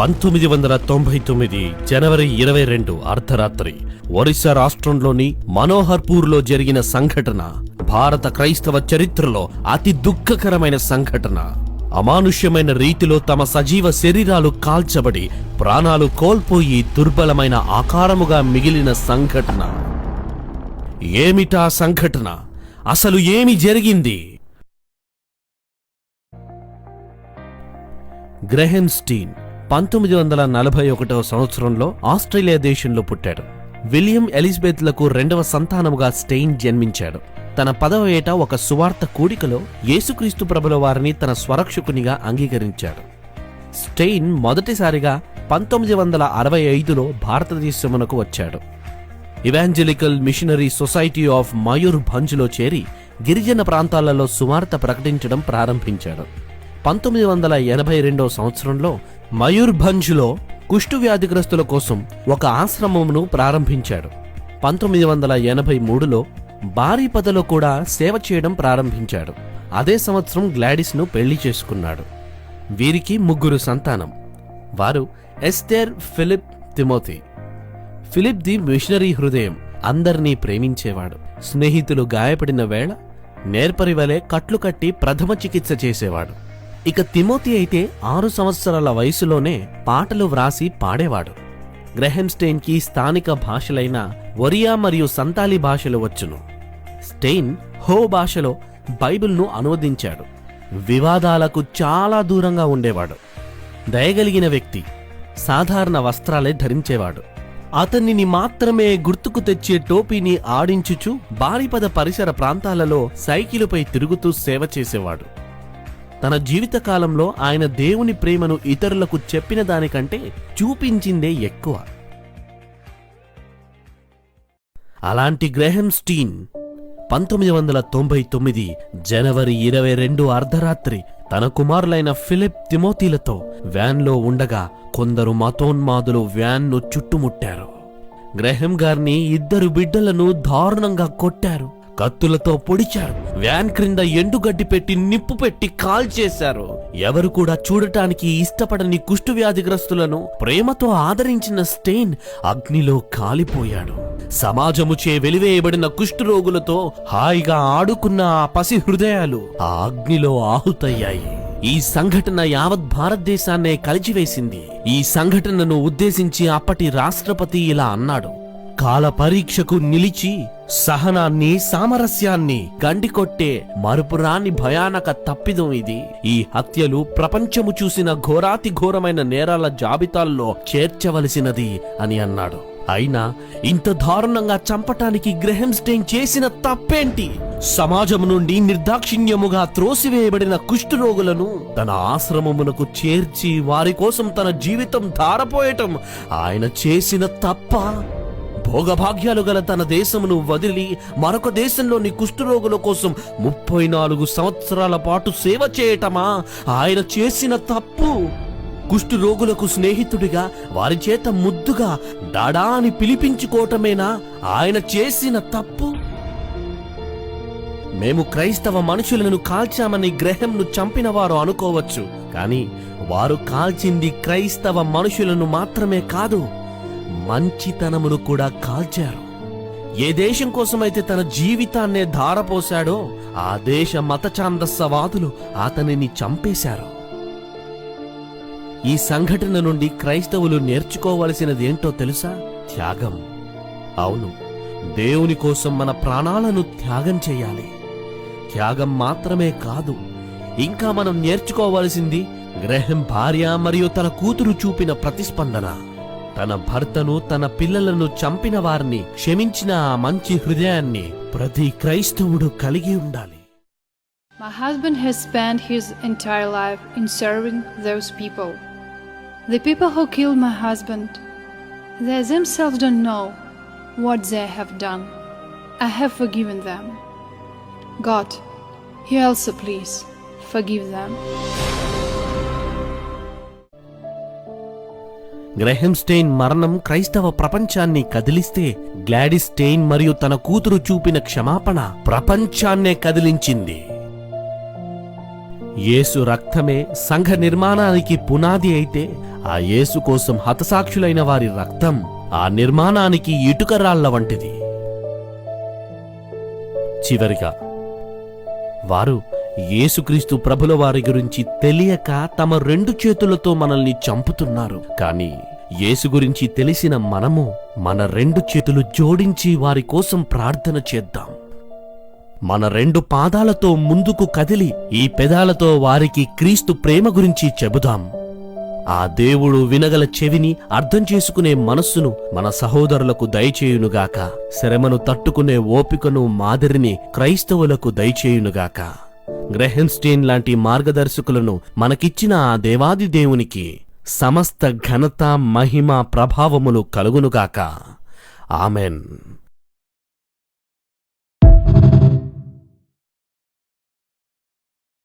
1999 జనవరి 22 అర్ధరాత్రి ఒరిస్సా రాష్ట్రంలోని మనోహర్పూర్లో జరిగిన సంఘటన భారత క్రైస్తవ చరిత్రలో అతి దుఃఖకరమైన సంఘటన. అమానుష్యమైన రీతిలో తమ సజీవ శరీరాలు కాల్చబడి ప్రాణాలు కోల్పోయి దుర్బలమైన ఆకారముగా మిగిలిన సంఘటన. ఏమిటా సంఘటన? అసలు ఏమి జరిగింది? గ్రహం స్టీన్ 1941 సంవత్సరంలో ఆస్ట్రేలియా దేశంలో పుట్టాడు. విలియం ఎలిజబెత్లకు రెండవ సంతానముగా స్టెయిన్ జన్మించాడు. తన 10వ ఏట ఒక సువార్త కూడికలో యేసుక్రీస్తు ప్రభుల వారిని తన స్వరక్షకునిగా అంగీకరించాడు. స్టెయిన్ మొదటిసారిగా 1965లో భారతదేశమునకు వచ్చాడు. ఇవాంజలికల్ మిషనరీ సొసైటీ ఆఫ్ మయూర్భంజ్లో చేరి గిరిజన ప్రాంతాలలో సువార్త ప్రకటించడం ప్రారంభించాడు. 1982 సంవత్సరంలో మయూర్భంజ్లో కుష్టు వ్యాధిగ్రస్తుల కోసం ఒక ఆశ్రమమును ప్రారంభించాడు. 1983లో బారీపదలో కూడా సేవ చేయడం ప్రారంభించాడు. అదే సంవత్సరం గ్లాడిస్ను పెళ్లి చేసుకున్నాడు. వీరికి 3 సంతానం. వారు Esther, Philip, Timothy. Philip the missionary హృదయం, అందర్నీ ప్రేమించేవాడు. స్నేహితులు గాయపడిన వేళ నేర్పరి వలె కట్లు కట్టి ప్రథమ చికిత్స చేసేవాడు. ఇక తిమోతి అయితే 6 సంవత్సరాల వయసులోనే పాటలు వ్రాసి పాడేవాడు. గ్రహం స్టెయిన్ కి స్థానిక భాషలైన ఒరియా మరియు సంతాలీ భాషలు వచ్చును. స్టెయిన్ హో భాషలో బైబిల్ను అనువదించాడు. వివాదాలకు చాలా దూరంగా ఉండేవాడు. దయగలిగిన వ్యక్తి. సాధారణ వస్త్రాలే ధరించేవాడు. అతనిని మాత్రమే గుర్తుకు తెచ్చే టోపీని ఆడించుచు బారిపద పరిసర ప్రాంతాలలో సైకిలుపై తిరుగుతూ సేవ చేసేవాడు. తన జీవితకాలంలో ఆయన దేవుని ప్రేమను ఇతరులకు చెప్పిన దానికంటే చూపించిందే ఎక్కువ. అలాంటి గ్రహం స్టీన్ 1999 జనవరి 22 అర్ధరాత్రి తన కుమారులైన ఫిలిప్, తిమోతిలతో వ్యాన్లో ఉండగా కొందరు మతోన్మాదులు వ్యాన్ను చుట్టుముట్టారు. గ్రహం గారిని, 2 బిడ్డలను దారుణంగా కొట్టారు. కత్తులతో పొడిచారు. వ్యాన్ క్రింద ఎండుగడ్డి పెట్టి నిప్పు పెట్టి కాల్చేశారు. ఎవరు కూడా చూడటానికి ఇష్టపడని కుష్టు వ్యాధిగ్రస్తులను ప్రేమతో ఆదరించిన స్టెయిన్ అగ్నిలో కాలిపోయాడు. సమాజముచే వెలివేయబడిన కుష్టు రోగులతో హాయిగా ఆడుకున్న ఆ పసి హృదయాలు ఆ అగ్నిలో ఆహుతయ్యాయి. ఈ సంఘటన యావత్ భారతదేశాన్నే కలిచివేసింది. ఈ సంఘటనను ఉద్దేశించి అప్పటి రాష్ట్రపతి ఇలా అన్నాడు: కాల పరీక్షకు నిలిచి సహనాన్ని, సామరస్యాన్ని గండికొట్టే మరుపురాని భయానక తప్పిదం ఇది. ఈ హత్యలు ప్రపంచము చూసిన ఘోరాతి ఘోరమైన నేరాల జాబితాల్లో చేర్చవలసినది అని అన్నాడు. అయినా ఇంత దారుణంగా చంపటానికి గ్రహం స్టెయిన్ చేసిన తప్పేంటి? సమాజం నుండి నిర్దాక్షిణ్యముగా త్రోసివేయబడిన కుష్ఠరోగులను తన ఆశ్రమమునకు చేర్చి వారి కోసం తన జీవితం ధారపోయటం ఆయన చేసిన తప్ప? భోగభాగ్యాలు గల తన దేశమును వదిలి మరొక దేశంలోని కుష్ఠరోగుల కోసం 34 సంవత్సరాల పాటు సేవ చేయటమా ఆయన చేసిన తప్పు? కుష్ఠరోగులకు స్నేహితుడిగా వారి చేత ముద్దుగా డాడా అని పిలిపించుకోవటమేనా ఆయన చేసిన తప్పు? మేము క్రైస్తవ మనుషులను కాల్చామని గ్రహంను చంపిన వారు అనుకోవచ్చు. కానీ వారు కాల్చింది క్రైస్తవ మనుషులను మాత్రమే కాదు, మంచితనమును కూడా కాల్చారు. ఏ దేశం కోసమైతే తన జీవితాన్నే ధారపోశాడో ఆ దేశ మత ఛాందస్సవాదులు అతనిని చంపేశారు. ఈ సంఘటన నుండి క్రైస్తవులు నేర్చుకోవలసినది ఏంటో తెలుసా? త్యాగం. అవును, దేవుని కోసం మన ప్రాణాలను త్యాగం చేయాలి. త్యాగం మాత్రమే కాదు, ఇంకా మనం నేర్చుకోవలసింది గ్రహం భార్య మరియు తన కూతురు చూపిన ప్రతిస్పందన. తన భర్తను, తన పిల్లలను చంపిన వారిని క్షమించిన ఆ మంచి హృదయాన్ని ప్రతి క్రైస్తవుడు కలిగి ఉండాలి. My husband has spent his entire life in serving those people. The people who killed my husband, they themselves don't know what they have done. I have forgiven them. God, you also please forgive them. గ్రహం strain మరణం క్రైస్తవ ప్రపంచాన్ని కదిలిస్తే, Gladys strain మరియు తన కూతురు చూపిన క్షమాపణ ప్రపంచాన్నే కదిలించింది. యేసు రక్తమే సంఘ నిర్మాణానికి పునాది అయితే ఆ యేసు కోసం హతసాక్షులైన వారి రక్తం ఆ నిర్మాణానికి ఇటుకరాళ్ల వంటిది. చివరిగా వారు యేసుక్రీస్తు ప్రభుల వారి గురించి తెలియక తమ 2 చేతులతో మనల్ని చంపుతున్నారు. కానీ యేసు గురించి తెలిసిన మనము మన 2 చేతులు జోడించి వారి కోసం ప్రార్థన చేద్దాం. మన 2 పాదాలతో ముందుకు కదిలి ఈ పెదాలతో వారికి క్రీస్తు ప్రేమ గురించి చెబుదాం. ఆ దేవుడు వినగల చెవిని, అర్థం చేసుకునే మనస్సును మన సహోదరులకు దయచేయునుగాక. శ్రమను తట్టుకునే ఓపికను, మాదిరిని క్రైస్తవులకు దయచేయునుగాక. గ్రెహెం స్టీన్ లాంటి మార్గదర్శకులను మనకిచ్చిన ఆ దేవాది దేవునికి సమస్త ఘనత, మహిమ, ప్రభావములు కలుగునుగాక. ఆమెన్.